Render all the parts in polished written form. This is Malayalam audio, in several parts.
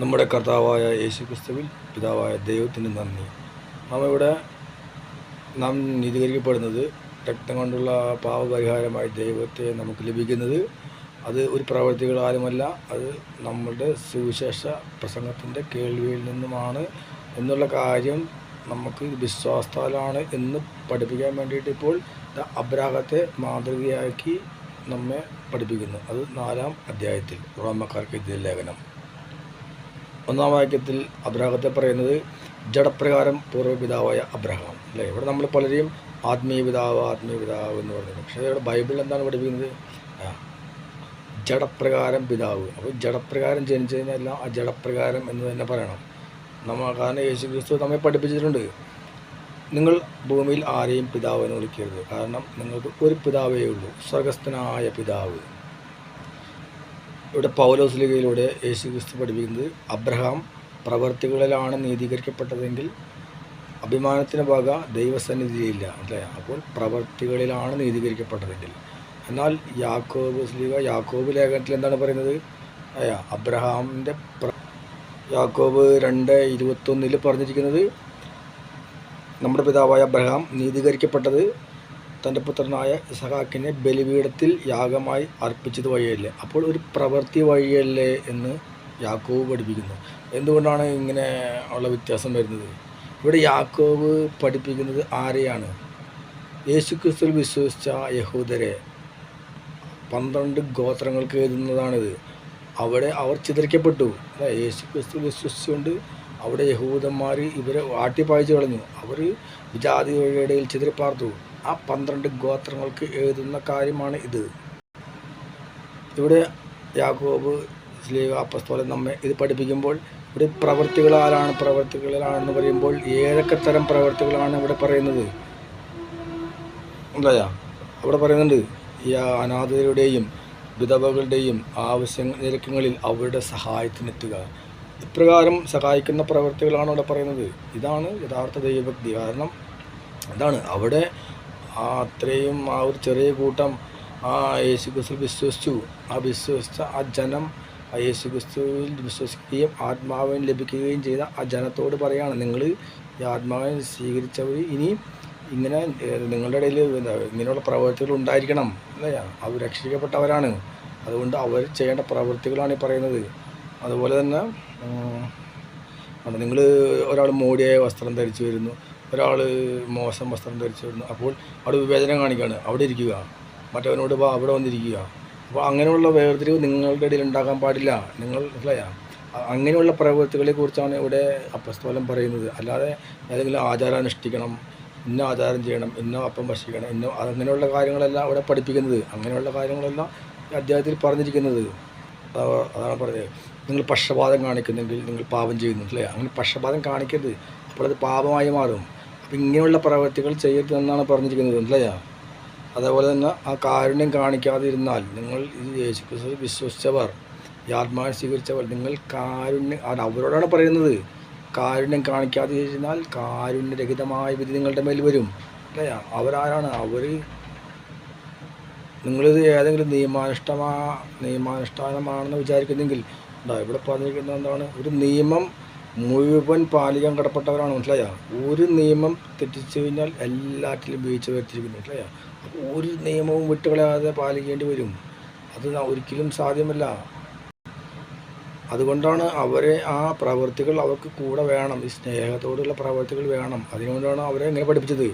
നമ്മുടെ കർത്താവായ യേശുക്രിസ്തുവിൽ പിതാവായ ദൈവത്തിന് നന്ദി. നാം നീതീകരിക്കപ്പെടുന്നത് രക്തം കൊണ്ടുള്ള പാപപരിഹാരമായി ദൈവത്തെ നമുക്ക് ലഭിക്കുന്നത് അത് ഒരു പ്രവൃത്തികളാലുമല്ല, അത് നമ്മളുടെ സുവിശേഷ പ്രസംഗത്തിൻ്റെ കേൾവിയിൽ നിന്നുമാണ് എന്നുള്ള കാര്യം നമുക്ക് വിശ്വാസത്താലാണ് എന്ന് പഠിപ്പിക്കാൻ വേണ്ടിയിട്ട് ഇപ്പോൾ അബ്രാഹത്തെ മാതൃകയാക്കി നമ്മെ പഠിപ്പിക്കുന്നു. അത് 4-ാം അധ്യായത്തിൽ റോമക്കാർക്ക് എഴുതിയ ലേഖനം 1-ാം വാക്യത്തിൽ അബ്രാഹത്തെ പറയുന്നത് ജഡപ്രകാരം പൂർവ്വപിതാവായ അബ്രഹാം അല്ലേ. ഇവിടെ നമ്മൾ പലരെയും ആത്മീയ പിതാവ് എന്ന് പറയുന്നത്, പക്ഷേ ഇവിടെ ബൈബിൾ എന്താണ് പഠിപ്പിക്കുന്നത്? ജഡപ്രകാരം പിതാവ്. അപ്പോൾ ജഡപ്രകാരം ജനിച്ചു കഴിഞ്ഞാൽ ആ ജഡപ്രകാരം എന്ന് തന്നെ പറയണം കാരണം യേശുക്രിസ്തു നമ്മെ പഠിപ്പിച്ചിട്ടുണ്ട്, നിങ്ങൾ ഭൂമിയിൽ ആരെയും പിതാവ് എന്ന് വിളിക്കരുത്, കാരണം നിങ്ങൾക്ക് ഒരു പിതാവേ ഉള്ളൂ, സ്വർഗസ്ഥനായ പിതാവ്. ഇവിടെ പൗലോസ്ലീഹയിലൂടെ യേശുക്രിസ്തു പഠിപ്പിക്കുന്നത് അബ്രഹാം പ്രവർത്തികളിലാണ് നീതീകരിക്കപ്പെട്ടതെങ്കിൽ അഭിമാനത്തിന് വക ദൈവസന്നിധിയിലില്ല അല്ലേ. അപ്പോൾ പ്രവർത്തികളിലാണ് നീതീകരിക്കപ്പെട്ടതെങ്കിൽ. എന്നാൽ യാക്കോബ് ലേഖനത്തിൽ എന്താണ് പറയുന്നത്? അബ്രഹാമിൻ്റെ യാക്കോബ് 2:21 പറഞ്ഞിരിക്കുന്നത് നമ്മുടെ പിതാവായ അബ്രഹാം നീതീകരിക്കപ്പെട്ടത് തൻ്റെ പുത്രനായ ഇസഹാക്കിനെ ബലിപീഠത്തിൽ യാഗമായി അർപ്പിച്ചത് വഴിയല്ലേ. അപ്പോൾ ഒരു പ്രവൃത്തി വഴിയല്ലേ എന്ന് യാക്കോബ് പഠിപ്പിക്കുന്നു. എന്തുകൊണ്ടാണ് ഇങ്ങനെ ഉള്ള വ്യത്യാസം വരുന്നത്? ഇവിടെ യാക്കോബ് പഠിപ്പിക്കുന്നത് ആരെയാണ്? യേശുക്രിസ്തുവിൽ വിശ്വസിച്ച യഹൂദരെ 12 ഗോത്രങ്ങൾക്ക് എഴുതുന്നതാണിത്. അവിടെ അവർ ചിതറിക്കപ്പെട്ടു. യേശുക്രിസ്തു വിശ്വസിച്ചുകൊണ്ട് അവിടെ യഹൂദന്മാർ ഇവരെ ആട്ടിപ്പായിച്ചു കളഞ്ഞു. അവർ വിജാതികളുടെ ഇടയിൽ ചിതറിപ്പാർത്തു. ആ 12 ഗോത്രങ്ങൾക്ക് എഴുതുന്ന കാര്യമാണ് ഇത്. ഇവിടെ യാക്കോബ് സ്ലീഹ അപ്പോസ്തലൻ നമ്മെ ഇത് പഠിപ്പിക്കുമ്പോൾ ഇവിടെ പ്രവർത്തികളിലാണെന്ന് പറയുമ്പോൾ ഏതൊക്കെ തരം പ്രവർത്തികളാണ് ഇവിടെ പറയുന്നത്? അല്ലയാ, അവിടെ പറയുന്നുണ്ട് ഈ അനാഥരുടെയും വിധവകളുടെയും നിരക്കങ്ങളിൽ അവരുടെ സഹായത്തിനെത്തുക. ഇപ്രകാരം സഹായിക്കുന്ന പ്രവർത്തികളാണ് ഇവിടെ പറയുന്നത്. ഇതാണ് യഥാർത്ഥ ദൈവഭക്തി. കാരണം എന്താണ് അവിടെ അത്രയും ഒരു ചെറിയ കൂട്ടം യേശുക്രിസ്തുവിൽ വിശ്വസിച്ചു. വിശ്വസിച്ച ആ ജനം യേശുക്രിസ്തുവിൽ വിശ്വസിക്കുകയും ആത്മാവിനെ ലഭിക്കുകയും ചെയ്ത ആ ജനത്തോട് പറയാണ്, നിങ്ങൾ ഈ ആത്മാവിനെ സ്വീകരിച്ചവർ ഇനി ഇങ്ങനെ നിങ്ങളുടെ ഇടയിൽ ഇങ്ങനെയുള്ള പ്രവൃത്തികൾ ഉണ്ടായിരിക്കണം അല്ലേ. അവർ രക്ഷിക്കപ്പെട്ടവരാണ്, അതുകൊണ്ട് അവർ ചെയ്യേണ്ട പ്രവൃത്തികളാണ് ഈ പറയുന്നത്. അതുപോലെ തന്നെ നിങ്ങൾ ഒരാൾ മോടിയായ വസ്ത്രം ധരിച്ചു വരുന്നു, ഒരാൾ മോശം വസ്ത്രം ധരിച്ചു വരുന്നു, അപ്പോൾ അവിടെ വിവേചനം കാണിക്കുകയാണ്. അവിടെ ഇരിക്കുക, മറ്റവനോട് അവിടെ വന്നിരിക്കുക. അപ്പോൾ അങ്ങനെയുള്ള വേർതിരിവ് നിങ്ങളുടെ ഇടയിൽ ഉണ്ടാകാൻ പാടില്ല. നിങ്ങൾ അങ്ങനെയുള്ള പ്രവൃത്തികളെ കുറിച്ചാണ് ഇവിടെ അപ്പോസ്തലൻ പറയുന്നത്. അല്ലാതെ ഏതെങ്കിലും ആചാരം അനുഷ്ഠിക്കണം, ഇന്ന ആചാരം ചെയ്യണം, ഇന്ന അപ്പം ഭക്ഷിക്കണം, അങ്ങനെയുള്ള കാര്യങ്ങളെല്ലാം ഇവിടെ പഠിപ്പിക്കുന്നത്. അങ്ങനെയുള്ള കാര്യങ്ങളെല്ലാം ഈ അധ്യായത്തിൽ പറഞ്ഞിരിക്കുന്നത്. അതാണ് പറഞ്ഞത്, നിങ്ങൾ പക്ഷപാതം കാണിക്കുന്നെങ്കിൽ നിങ്ങൾ പാപം ചെയ്യുന്നു അല്ലേ. അങ്ങനെ പക്ഷപാതം കാണിക്കരുത്, അപ്പോൾ അത് പാപമായി മാറും. അപ്പോൾ ഇങ്ങനെയുള്ള പ്രവൃത്തികൾ ചെയ്യരുത് എന്നാണ് പറഞ്ഞിരിക്കുന്നത് അല്ലേ. അതേപോലെ തന്നെ ആ കാരുണ്യം കാണിക്കാതിരുന്നാൽ, നിങ്ങൾ ഈ യേശുക്രിസ്തു വിശ്വസിച്ചവർ, ഈ ആത്മാവിനെ സ്വീകരിച്ചവർ, നിങ്ങൾ കാരുണ്യം അവരോടാണ് പറയുന്നത്. കാരുണ്യം കാണിക്കാതിരുന്നാൽ കാരുണ്യരഹിതമായ വിധി നിങ്ങളുടെ മേൽ വരും അല്ലേ. അവരാരാണ്? നിങ്ങളിത് ഏതെങ്കിലും നിയമാനുഷ്ഠാനമാണെന്ന് വിചാരിക്കുന്നെങ്കിൽ ഇവിടെ പറഞ്ഞിരിക്കുന്നത് എന്താണ്? ഒരു നിയമം മുഴുവൻ പാലിക്കാൻ കടപ്പെട്ടവരാണ് മനസ്സിലായ. ഒരു നിയമം തെറ്റിച്ചു കഴിഞ്ഞാൽ എല്ലാറ്റിലും വീഴ്ച വരുത്തിയിരിക്കുന്നു മനസ്സിലായ. അപ്പോൾ ഒരു നിയമവും വിട്ടുകളയാതെ പാലിക്കേണ്ടി വരും. അത് ഒരിക്കലും സാധ്യമല്ല. അതുകൊണ്ടാണ് അവരെ ആ പ്രവൃത്തികൾ അവർക്ക് കൂടെ വേണം, ഈ സ്നേഹത്തോടുള്ള പ്രവൃത്തികൾ വേണം. അതുകൊണ്ടാണ് അവരെ ഇങ്ങനെ പഠിപ്പിച്ചത്.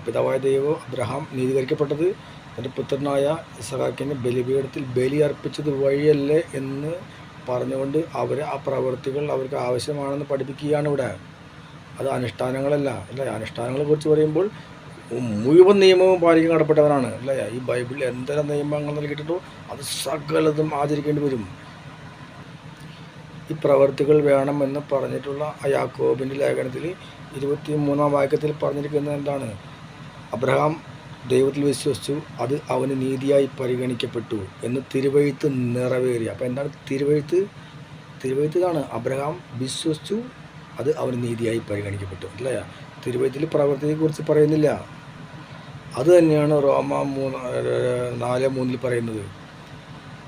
പിതാവായ ദൈവം അബ്രഹാം നീതീകരിക്കപ്പെട്ടത് തൻ്റെ പുത്രനായ ഇസഹാക്കിനെ ബലിപീഠത്തിൽ ബലി അർപ്പിച്ചത് വഴിയല്ലേ എന്ന് പറഞ്ഞുകൊണ്ട് അവരെ ആ പ്രവൃത്തികൾ അവർക്ക് ആവശ്യമാണെന്ന് പഠിപ്പിക്കുകയാണ് ഇവിടെ. അത് അനുഷ്ഠാനങ്ങളല്ല അല്ലേ. അനുഷ്ഠാനങ്ങളെ കുറിച്ച് പറയുമ്പോൾ മുഴുവൻ നിയമവും പാലിക്കാൻ കടപ്പെട്ടവരാണ് അല്ലേ. ഈ ബൈബിളിൽ എന്തെല്ലാം നിയമങ്ങൾ നൽകിയിട്ടുണ്ടോ അത് സകലതും ആചരിക്കേണ്ടി വരും. ഈ പ്രവർത്തികൾ വേണമെന്ന് പറഞ്ഞിട്ടുള്ള ആ യാക്കോബിൻ്റെ ലേഖനത്തിൽ 23-ാം വാക്യത്തിൽ പറഞ്ഞിരിക്കുന്നത് എന്താണ്? അബ്രഹാം ദൈവത്തിൽ വിശ്വസിച്ചു, അത് അവന് നീതിയായി പരിഗണിക്കപ്പെട്ടു എന്ന് തിരുവെഴുത്ത് നിറവേറി. അപ്പോൾ എന്താണ് തിരുവെഴുത്ത്? ഇതാണ് അബ്രഹാം വിശ്വസിച്ചു, അത് അവന് നീതിയായി പരിഗണിക്കപ്പെട്ടു അല്ലേ. തിരുവെഴുത്തിൽ പ്രവൃത്തിയെക്കുറിച്ച് പറയുന്നില്ല. അത് തന്നെയാണ് റോമ 4:3 പറയുന്നത്.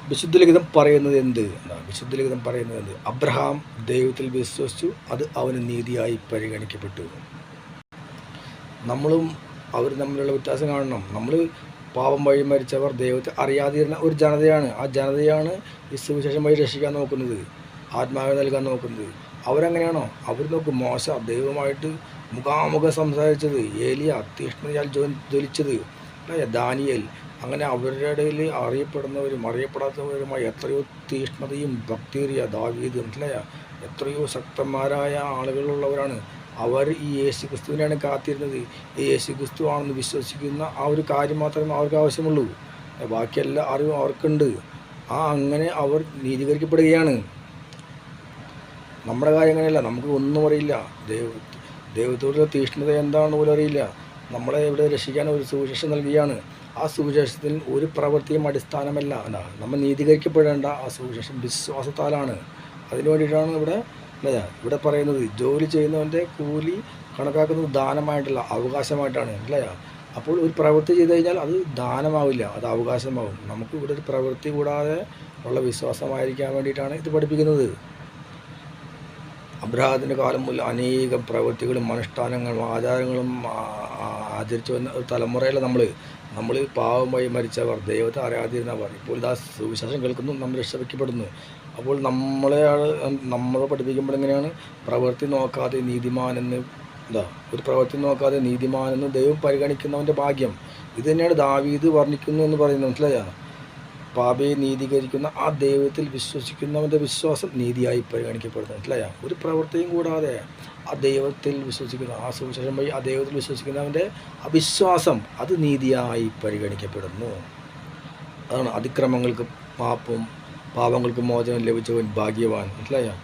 വിശുദ്ധ ലിഖിതം പറയുന്നത് എന്ത്? വിശുദ്ധ ലിഖിതം പറയുന്നത് എന്ത്? അബ്രഹാം ദൈവത്തിൽ വിശ്വസിച്ചു, അത് അവന് നീതിയായി പരിഗണിക്കപ്പെട്ടു. നമ്മളും അവർ തമ്മിലുള്ള വ്യത്യാസം കാണണം. നമ്മൾ പാപം വഴി മരിച്ചവർ ദൈവത്തെ അറിയാതിരുന്ന ഒരു ജനതയാണ്. ആ ജനതയാണ് ഈ സുവിശേഷം വഴി രക്ഷിക്കാൻ നോക്കുന്നത്, ആത്മാവ് നൽകാൻ നോക്കുന്നത്. അവരങ്ങനെയാണോ? അവർ നോക്കും, മോശ ദൈവമായിട്ട് മുഖാമുഖം സംസാരിച്ചത്, ഏലിയ തീഷ്ണതയാൽ ജ്വലിച്ചത്, ദാനിയേൽ, അങ്ങനെ അവരുടെ ഇടയിൽ അറിയപ്പെടുന്നവരും അറിയപ്പെടാത്തവരുമായ എത്രയോ തീഷ്ണതയും ഭക്തിയേറിയ ദാവീദ്, മനസ്സിലായ എത്രയോ ശക്തന്മാരായ ആളുകളുള്ളവരാണ്. അവർ ഈ യേശു ക്രിസ്തുവിനെയാണ് കാത്തിരുന്നത്. ഈ യേശു ക്രിസ്തു ആണെന്ന് വിശ്വസിക്കുന്ന ആ ഒരു കാര്യം മാത്രമേ അവർക്ക് ആവശ്യമുള്ളൂ. ബാക്കിയെല്ലാ അറിവും അവർക്കുണ്ട്. അങ്ങനെ അവർ നീതീകരിക്കപ്പെടുകയാണ്. നമ്മുടെ കാര്യം അങ്ങനെയല്ല. നമുക്ക് ഒന്നും അറിയില്ല. ദൈവത്തോടുള്ള തീഷ്ണത എന്താണെന്ന് പോലും അറിയില്ല. നമ്മളെ ഇവിടെ രക്ഷിക്കാൻ ഒരു സുവിശേഷം നൽകുകയാണ്. ആ സുവിശേഷത്തിൽ ഒരു പ്രവൃത്തിയും അടിസ്ഥാനമല്ല. നമ്മൾ നീതീകരിക്കപ്പെടേണ്ട ആ സുവിശേഷം വിശ്വാസത്താലാണ്. അതിനു വേണ്ടിയിട്ടാണ് ഇവിടെ പറയുന്നത്. ജോലി ചെയ്യുന്നവൻ്റെ കൂലി കണക്കാക്കുന്നത് ദാനമായിട്ടുള്ള അവകാശമായിട്ടാണ്, അല്ലേ? അപ്പോൾ ഒരു പ്രവൃത്തി ചെയ്തു കഴിഞ്ഞാൽ അത് ദാനമാവില്ല, അത് അവകാശമാവും. നമുക്ക് ഇവിടെ ഒരു പ്രവൃത്തി കൂടാതെ ഉള്ള വിശ്വാസമായിരിക്കാൻ വേണ്ടിയിട്ടാണ് ഇത് പഠിപ്പിക്കുന്നത്. അബ്രഹാത്തിൻ്റെ കാലം മുതൽ അനേകം പ്രവൃത്തികളും അനുഷ്ഠാനങ്ങളും ആചാരങ്ങളും ആചരിച്ചു വന്ന ഒരു തലമുറയിലെ നമ്മൾ പാവം വഴി മരിച്ചവർ, ദൈവത്തെ അറിയാതിരുന്നവർ ഇപ്പോൾ ഇതാ സുവിശേഷം കേൾക്കുന്നു, നമ്മൾ രക്ഷപ്പെടുന്നു. അപ്പോൾ നമ്മളെ പഠിപ്പിക്കുമ്പോൾ എങ്ങനെയാണ്? പ്രവൃത്തി നോക്കാതെ നീതിമാനെന്ന് ഒരു പ്രവൃത്തി നോക്കാതെ നീതിമാനെന്ന് ദൈവം പരിഗണിക്കുന്നവൻ്റെ ഭാഗ്യം. ഇത് തന്നെയാണ് ദാവീദ് വർണ്ണിക്കുന്നു എന്ന് പറയുന്നത്, മനസ്സിലായോ? പാപയെ നീതീകരിക്കുന്ന ആ ദൈവത്തിൽ വിശ്വസിക്കുന്നവൻ്റെ വിശ്വാസം നീതിയായി പരിഗണിക്കപ്പെടുന്നു, മനസ്സിലായോ? ഒരു പ്രവൃത്തിയും കൂടാതെ ആ ദൈവത്തിൽ വിശ്വസിക്കുന്ന, ആ സുവിശേഷം വഴി ആ ദൈവത്തിൽ വിശ്വസിക്കുന്നവൻ്റെ അവിശ്വാസം അത് നീതിയായി പരിഗണിക്കപ്പെടുന്നു. അതാണ് അതിക്രമങ്ങൾക്ക് മാപ്പും പാപങ്ങൾക്ക് മോചനം ലഭിച്ചവൻ ഭാഗ്യവാൻ, മനസ്സിലായോ?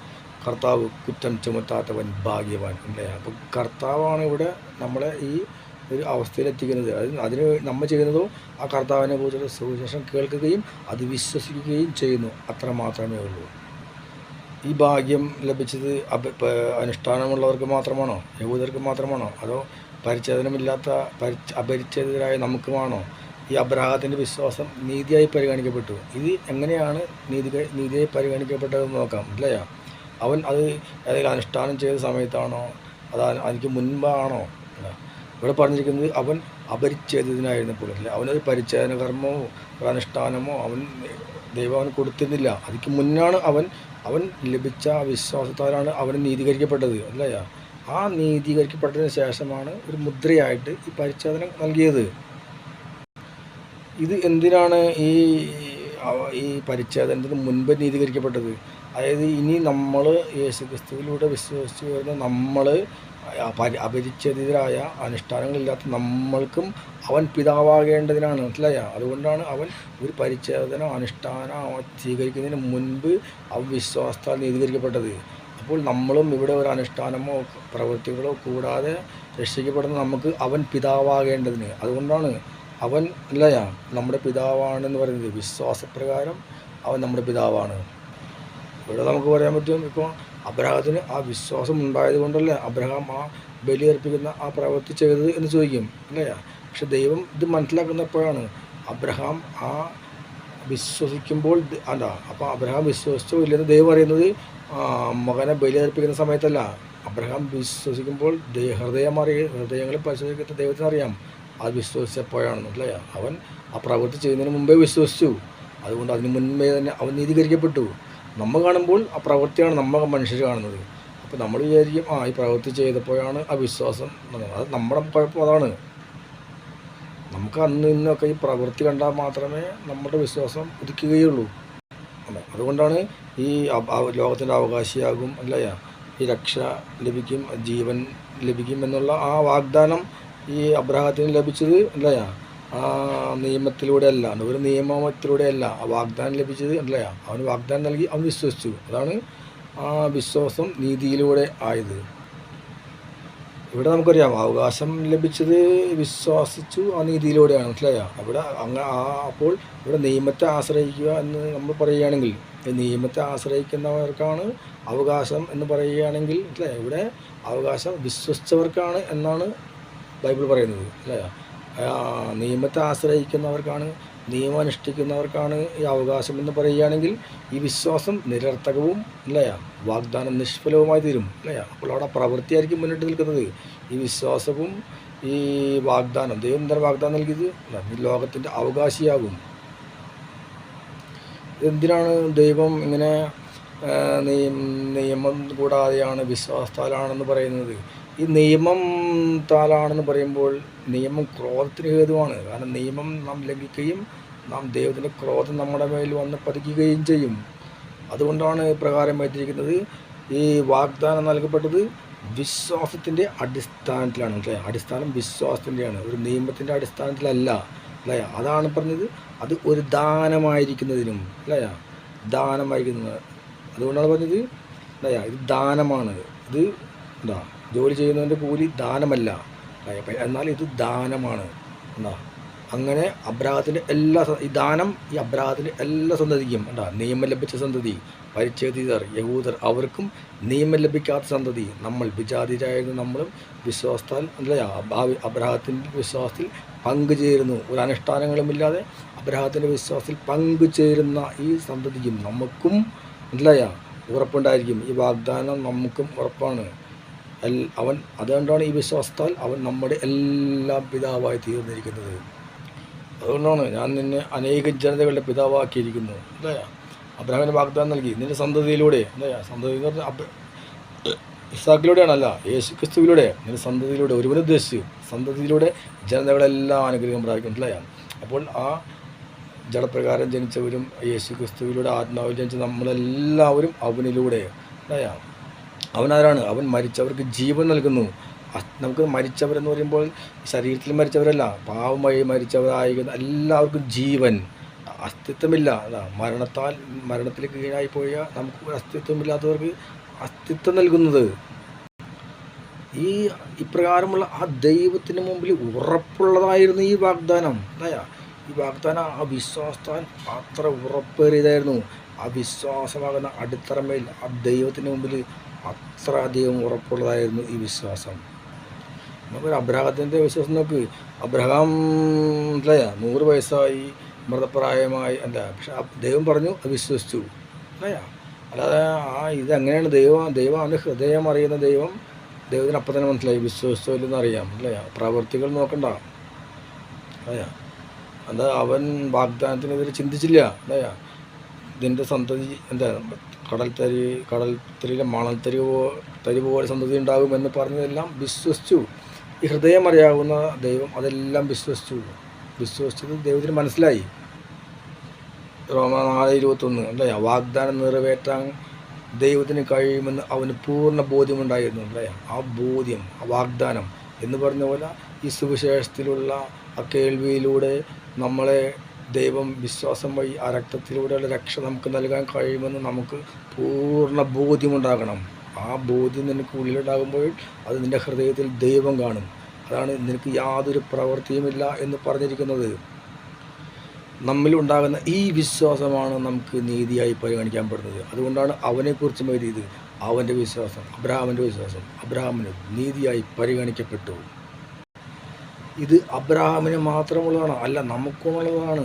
കർത്താവ് കുറ്റം ചുമത്താത്തവൻ ഭാഗ്യവാൻ, മനസ്സിലായോ? അപ്പം കർത്താവാണ് ഇവിടെ നമ്മളെ ഈ ഒരു അവസ്ഥയിലെത്തിക്കുന്നത്. അതിന് നമ്മൾ ചെയ്യുന്നതോ ആ കർത്താവിനെ കുറിച്ചുള്ള സുവിശേഷം കേൾക്കുകയും അത് വിശ്വസിക്കുകയും ചെയ്യുന്നു, അത്ര മാത്രമേ ഉള്ളൂ. ഈ ഭാഗ്യം ലഭിച്ചത് അനുഷ്ഠാനമുള്ളവർക്ക് മാത്രമാണോ? യഹൂദർക്ക് മാത്രമാണോ? അതോ പരിച്ഛേദനമില്ലാത്ത അപരിച്ഛേദിതരായ നമുക്കുമാണോ? ഈ അബ്രഹാത്തിൻ്റെ വിശ്വാസം നീതിയായി പരിഗണിക്കപ്പെട്ടു. ഇത് എങ്ങനെയാണ് നീതിയായി പരിഗണിക്കപ്പെട്ടതെന്ന് നോക്കാം, അല്ലേ? അവൻ അത് ഏതെങ്കിലും അനുഷ്ഠാനം ചെയ്ത സമയത്താണോ, അതിന് മുൻപാണോ? ഇവിടെ പറഞ്ഞിരിക്കുന്നത് അവൻ അപരിച്ഛേദിതനായിരുന്നപ്പോൾ, അല്ലേ? അവനൊരു പരിച്ഛേദന കർമ്മമോ ഒരു അനുഷ്ഠാനമോ ദൈവം അവന് കൊടുത്തിരുന്നില്ല. അതിക്ക് മുന്നാണ് അവൻ ലഭിച്ച വിശ്വാസത്താലാണ് അവൻ നീതീകരിക്കപ്പെട്ടത്, അല്ലേ? ആ നീതീകരിക്കപ്പെട്ടതിന് ശേഷമാണ് ഒരു മുദ്രയായിട്ട് ഈ പരിച്ഛേദനം നൽകിയത്. ഇത് എന്തിനാണ് ഈ പരിച്ഛേദനത്തിന് മുൻപ് നീതീകരിക്കപ്പെട്ടത്? അതായത് ഇനി നമ്മൾ യേശു ക്രിസ്തുവിലൂടെ വിശ്വസിച്ച് വരുന്ന നമ്മൾ അപരിച്ഛേദിതരായ അനുഷ്ഠാനങ്ങളില്ലാത്ത നമ്മൾക്കും അവൻ പിതാവാകേണ്ടതിനാണ്, മനസ്സിലായോ? അതുകൊണ്ടാണ് അവൻ ഒരു പരിച്ഛേദന അനുഷ്ഠാനം സ്വീകരിക്കുന്നതിന് മുൻപ് അവൻ വിശ്വാസത്താൽ നീതീകരിക്കപ്പെട്ടത്. അപ്പോൾ നമ്മളും ഇവിടെ ഒരു അനുഷ്ഠാനമോ പ്രവൃത്തികളോ കൂടാതെ രക്ഷിക്കപ്പെടുന്ന നമുക്ക് അവൻ പിതാവാകേണ്ടതിന്. അതുകൊണ്ടാണ് അവൻ, അല്ലയാ, നമ്മുടെ പിതാവാണെന്ന് പറയുന്നത്. വിശ്വാസപ്രകാരം അവൻ നമ്മുടെ പിതാവാണ്. ഇവിടെ നമുക്ക് പറയാൻ പറ്റും, ഇപ്പോൾ അബ്രഹാത്തിന് ആ വിശ്വാസം ഉണ്ടായത് കൊണ്ടല്ലേ അബ്രഹാം ആ ബലിയർപ്പിക്കുന്ന ആ പ്രവൃത്തി ചെയ്തത് എന്ന് ചോദിക്കും, അല്ലേ? പക്ഷെ ദൈവം ഇത് മനസ്സിലാക്കുന്നപ്പോഴാണ് അബ്രഹാം ആ വിശ്വസിക്കുമ്പോൾ അപ്പോൾ അബ്രഹാം വിശ്വസിച്ചോ ഇല്ലെന്ന് ദൈവം അറിയുന്നത് മകനെ ബലിയർപ്പിക്കുന്ന സമയത്തല്ല. അബ്രഹാം വിശ്വസിക്കുമ്പോൾ ഹൃദയങ്ങളെ പരിശോധിക്കുന്ന ദൈവത്തിന് അറിയാം അത് വിശ്വസിച്ചപ്പോഴാണ്, അല്ലേ? അവൻ ആ പ്രവൃത്തി ചെയ്യുന്നതിന് മുമ്പേ വിശ്വസിച്ചു. അതുകൊണ്ട് അതിന് മുൻപേ തന്നെ അവൻ നീതീകരിക്കപ്പെട്ടു. നമ്മൾ കാണുമ്പോൾ ആ പ്രവൃത്തിയാണ് നമ്മൾ മനുഷ്യർ കാണുന്നത്. അപ്പോൾ നമ്മൾ വിചാരിക്കും ഈ പ്രവൃത്തി ചെയ്തപ്പോഴാണ് ആ വിശ്വാസം. അത് നമ്മുടെ കുഴപ്പം അതാണ്. നമുക്ക് അന്ന് ഇന്നൊക്കെ ഈ പ്രവൃത്തി കണ്ടാൽ മാത്രമേ നമ്മുടെ വിശ്വാസം ഉദിക്കുകയുള്ളൂ. അതുകൊണ്ടാണ് ഈ ലോകത്തിൻ്റെ അവകാശിയാകും, അല്ലേ? ഈ രക്ഷ ലഭിക്കും, ജീവൻ ലഭിക്കും എന്നുള്ള ആ വാഗ്ദാനം ഈ അബ്രഹാത്തിന് ലഭിച്ചത്, അല്ലേ? ആ നിയമത്തിലൂടെയല്ല, ഒരു നിയമത്തിലൂടെയല്ല ആ വാഗ്ദാനം ലഭിച്ചത്, അല്ലേ? അവന് വാഗ്ദാനം നൽകി അവൻ വിശ്വസിച്ചു. അതാണ് ആ വിശ്വാസം നീതിയിലൂടെ ആയത്. ഇവിടെ നമുക്കറിയാം അവകാശം ലഭിച്ചത് വിശ്വസിച്ചു ആ നീതിയിലൂടെയാണ്, മനസ്സിലായോ? അപ്പോൾ ഇവിടെ നിയമത്തെ ആശ്രയിക്കുക എന്ന് നമ്മൾ പറയുകയാണെങ്കിൽ, നിയമത്തെ ആശ്രയിക്കുന്നവർക്കാണ് അവകാശം എന്ന് പറയുകയാണെങ്കിൽ, അല്ലേ? ഇവിടെ അവകാശം വിശ്വസിച്ചവർക്കാണ് എന്നാണ് ബൈബിൾ പറയുന്നത്, അല്ലേ? നിയമത്തെ ആശ്രയിക്കുന്നവർക്കാണ് നിയമം അനുഷ്ഠിക്കുന്നവർക്കാണ് ഈ അവകാശം എന്ന് പറയുകയാണെങ്കിൽ ഈ വിശ്വാസം നിരർത്ഥകവും അല്ലേ, വാഗ്ദാനം നിഷ്ഫലവുമായി തീരും അല്ലേ. അപ്പോൾ അവിടെ പ്രവൃത്തിയായിരിക്കും മുന്നിട്ട് നിൽക്കുന്നത്. ഈ വിശ്വാസവും ഈ വാഗ്ദാനം, ദൈവം എന്താണ് വാഗ്ദാനം നൽകിയത്, നീ ലോകത്തിൻ്റെ അവകാശിയാകും. എന്തിനാണ് ദൈവം ഇങ്ങനെ നിയമം കൂടാതെയാണ് വിശ്വാസത്താലാണെന്ന് പറയുന്നത്? ഈ നിയമം താലാണെന്ന് പറയുമ്പോൾ നിയമം ക്രോധത്തിന് ഹേതുവാണ്. കാരണം നിയമം നാം ലംഘിക്കുകയും നാം ദൈവത്തിൻ്റെ ക്രോധം നമ്മുടെ മേൽ വന്ന് പതിക്കുകയും ചെയ്യും. അതുകൊണ്ടാണ് പ്രകാരം വെച്ചിരിക്കുന്നത് ഈ വാഗ്ദാനം നൽകപ്പെട്ടത് വിശ്വാസത്തിൻ്റെ അടിസ്ഥാനത്തിലാണ് അല്ലേ. അടിസ്ഥാനം വിശ്വാസത്തിൻ്റെയാണ്, ഒരു നിയമത്തിൻ്റെ അടിസ്ഥാനത്തിലല്ല അല്ലേ. അതാണ് പറഞ്ഞത്, അത് ഒരു ദാനമായിരിക്കുന്നതിനും അല്ലേ, ദാനമായിരിക്കുന്നത്. അതുകൊണ്ടാണ് പറഞ്ഞത് അല്ലേ, ഇത് ദാനമാണ്. ഇത് എന്താ, ജോലി ചെയ്യുന്നതിൻ്റെ കൂലി ദാനമല്ല, എന്നാൽ ഇത് ദാനമാണ് എന്താ. അങ്ങനെ അബ്രാഹത്തിൻ്റെ ഈ ദാനം ഈ അബ്രാഹത്തിൻ്റെ എല്ലാ സന്തതിക്കും എന്താ, നിയമം ലഭിച്ച സന്തതി, പരിച്ഛേദിതർ, യഹൂദർ, അവർക്കും നിയമം ലഭിക്കാത്ത സന്തതി, നമ്മൾ വിജാതിരായിരുന്നു, നമ്മളും വിശ്വാസത്താൽ അല്ലേ അബ്രാഹത്തിൻ്റെ വിശ്വാസത്തിൽ പങ്കുചേരുന്നു. ഒരു അനുഷ്ഠാനങ്ങളുമില്ലാതെ അബ്രാഹത്തിൻ്റെ വിശ്വാസത്തിൽ പങ്കുചേരുന്ന ഈ സന്തതിക്കും നമുക്കും അല്ലേ ഉറപ്പുണ്ടായിരിക്കും. ഈ വാഗ്ദാനം നമുക്കും ഉറപ്പാണ്. അവൻ അതുകൊണ്ടാണ് ഈ വിശ്വാസത്താൽ അവൻ നമ്മുടെ എല്ലാം പിതാവായി തീർന്നിരിക്കുന്നത്. അതുകൊണ്ടാണ് ഞാൻ നിന്നെ അനേകം ജനതകളുടെ പിതാവാക്കിയിരിക്കുന്നു അല്ലേ. അബ്രഹാമിന് വാഗ്ദാനം നൽകി, നിന്റെ സന്തതിയിലൂടെ അല്ലേ, സന്തതി എന്ന് പറഞ്ഞാൽ ഇസാക്കിലൂടെയാണല്ല, യേശു ക്രിസ്തുവിലൂടെ, നിന്റെ സന്തതിയിലൂടെ, ഒരുവനെ ഉദ്ദേശിച്ച് സന്തതിയിലൂടെ ജനതകളെല്ലാം അനുഗ്രഹം പ്രാപിക്കും അല്ലേ. അപ്പോൾ ആ ജഡപ്രകാരം ജനിച്ചവരും യേശു ക്രിസ്തുവിലൂടെ ആത്മാവിൽ ജനിച്ച നമ്മളെല്ലാവരും അവനിലൂടെ അല്ലേ. അവനാരാണ്? അവൻ മരിച്ചവർക്ക് ജീവൻ നൽകുന്നു. നമുക്ക് മരിച്ചവരെന്ന് പറയുമ്പോൾ ശരീരത്തിൽ മരിച്ചവരല്ല, പാവം വഴി മരിച്ചവരായിരിക്കുന്ന എല്ലാവർക്കും ജീവൻ, അസ്തിത്വമില്ല അല്ല. മരണത്തിൽ കീഴായി പോയ നമുക്ക് ഒരു അസ്തിത്വമില്ലാത്തവർക്ക് അസ്തിത്വം നൽകുന്നത് ഇപ്രകാരമുള്ള ആ ദൈവത്തിന് മുമ്പിൽ ഉറപ്പുള്ളതായിരുന്നു ഈ വാഗ്ദാനം അല്ലേ. ഈ വാഗ്ദാനം ആ വിശ്വാസത്താൽ അത്ര ഉറപ്പേറിയതായിരുന്നു. ആ വിശ്വാസമാകുന്ന അടിത്തറമേൽ ആ ദൈവത്തിന് മുമ്പിൽ അത്ര അധികം ഉറപ്പുള്ളതായിരുന്നു ഈ വിശ്വാസം. നമുക്കൊരു അബ്രഹാത്തിൻ്റെ വിശ്വാസം നോക്ക്. അബ്രഹാം അല്ലേ 100 വയസ്സായി മൃതപ്രായമായി അല്ല, പക്ഷെ ദൈവം പറഞ്ഞു അത് വിശ്വസിച്ചു അല്ലേ. അല്ലാതെ ഇതെങ്ങനെയാണ് ദൈവം അവൻ്റെ ഹൃദയം അറിയുന്ന ദൈവത്തിന് അപ്പം തന്നെ മനസ്സിലായി വിശ്വസിച്ചോ ഇല്ലെന്ന് അറിയാം അല്ലേ. പ്രവൃത്തികൾ നോക്കണ്ട അല്ലേ. എന്താ അവൻ വാഗ്ദാനത്തിനെതിരെ ചിന്തിച്ചില്ല അല്ലേ. ഇതിൻ്റെ സന്തതി എന്താ കടൽത്തരിയിലെ തരി പോലെ സന്തതി ഉണ്ടാകുമെന്ന് പറഞ്ഞതെല്ലാം വിശ്വസിച്ചു. ഈ ഹൃദയം അറിയാവുന്ന ദൈവം അതെല്ലാം വിശ്വസിച്ചത് ദൈവത്തിന് മനസ്സിലായി. റോമ 4:21 അല്ലേ. വാഗ്ദാനം നിറവേറ്റാൻ ദൈവത്തിന് കഴിയുമെന്ന് അവന് പൂർണ്ണ ബോധ്യമുണ്ടായിരുന്നു അല്ലേ. ആ ബോധ്യം, ആ വാഗ്ദാനം എന്ന് പറഞ്ഞ പോലെ ഈ സുവിശേഷത്തിലുള്ള ആ കേൾവിയിലൂടെ നമ്മളെ ദൈവം വിശ്വാസം വഴി ആ രക്തത്തിലൂടെയുള്ള രക്ഷ നമുക്ക് നൽകാൻ കഴിയുമെന്ന് നമുക്ക് പൂർണ്ണ ബോധ്യമുണ്ടാകണം. ആ ബോധ്യം നിനക്ക് ഉള്ളിലുണ്ടാകുമ്പോൾ അത് നിൻ്റെ ഹൃദയത്തിൽ ദൈവം കാണും. അതാണ് നിനക്ക് യാതൊരു പ്രവൃത്തിയുമില്ല എന്ന് പറഞ്ഞിരിക്കുന്നത്. നമ്മിലുണ്ടാകുന്ന ഈ വിശ്വാസമാണ് നമുക്ക് നീതിയായി പരിഗണിക്കപ്പെടുന്നത്. അതുകൊണ്ടാണ് അവനെക്കുറിച്ചും എഴുതിയത്, അവൻ്റെ വിശ്വാസം, അബ്രഹാമിൻ്റെ വിശ്വാസം അബ്രഹാമിന് നീതിയായി പരിഗണിക്കപ്പെട്ടു. ഇത് അബ്രഹാമിന് മാത്രമുള്ളതാണ്, അല്ല നമുക്കുമുള്ളതാണ്.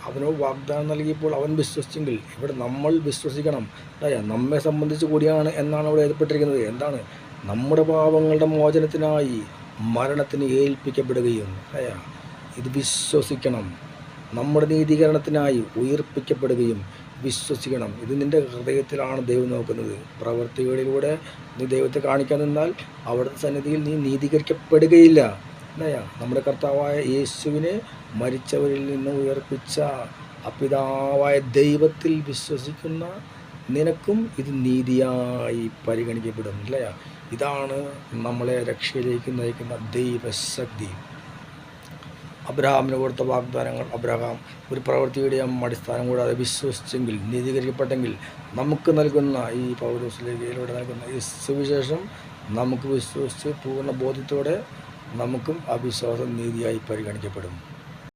അവനോട് വാഗ്ദാനം നൽകിയപ്പോൾ അവൻ വിശ്വസിച്ചെങ്കിൽ ഇവിടെ നമ്മൾ വിശ്വസിക്കണം. നമ്മെ സംബന്ധിച്ച് കൂടിയാണ് എന്നാണ് അവിടെ എഴുതപ്പെട്ടിരിക്കുന്നത്. എന്താണ്? നമ്മുടെ പാപങ്ങളുടെ മോചനത്തിനായി മരണത്തിന് ഏൽപ്പിക്കപ്പെടുകയും ഇത് വിശ്വസിക്കണം. നമ്മുടെ നീതീകരണത്തിനായി ഉയർപ്പിക്കപ്പെടുകയും വിശ്വസിക്കണം. ഇത് നിൻ്റെ ഹൃദയത്തിലാണ് ദൈവം നോക്കുന്നത്. പ്രവൃത്തികളിലൂടെ നീ ദൈവത്തെ കാണിക്കാൻ നിന്നാൽ അവിടുത്തെ സന്നിധിയിൽ നീ നീതീകരിക്കപ്പെടുകയില്ല. നമ്മുടെ കർത്താവായ യേശുവിനെ മരിച്ചവരിൽ നിന്ന് ഉയർപ്പിച്ച അപിതാവായ ദൈവത്തിൽ വിശ്വസിക്കുന്ന നിനക്കും ഇത് നീതിയായി പരിഗണിക്കപ്പെടും അല്ലേ. ഇതാണ് നമ്മളെ രക്ഷയിലേക്ക് നയിക്കുന്ന ദൈവശക്തി. അബ്രഹാമിന് കൊടുത്ത വാഗ്ദാനങ്ങൾ അബ്രഹാം ഒരു പ്രവൃത്തിയുടെയും അടിസ്ഥാനം കൂടാതെ വിശ്വസിച്ചെങ്കിൽ, നീതീകരിക്കപ്പെട്ടെങ്കിൽ നമുക്ക് നൽകുന്ന ഈ പൗലോസ്ലീഹയിലൂടെ നൽകുന്ന ഈ സുവിശേഷം നമുക്ക് വിശ്വസിച്ച് പൂർണ്ണ ബോധ്യത്തോടെ നമുക്കും ആ വിശ്വാസം നീതിയായി പരിഗണിക്കപ്പെടും.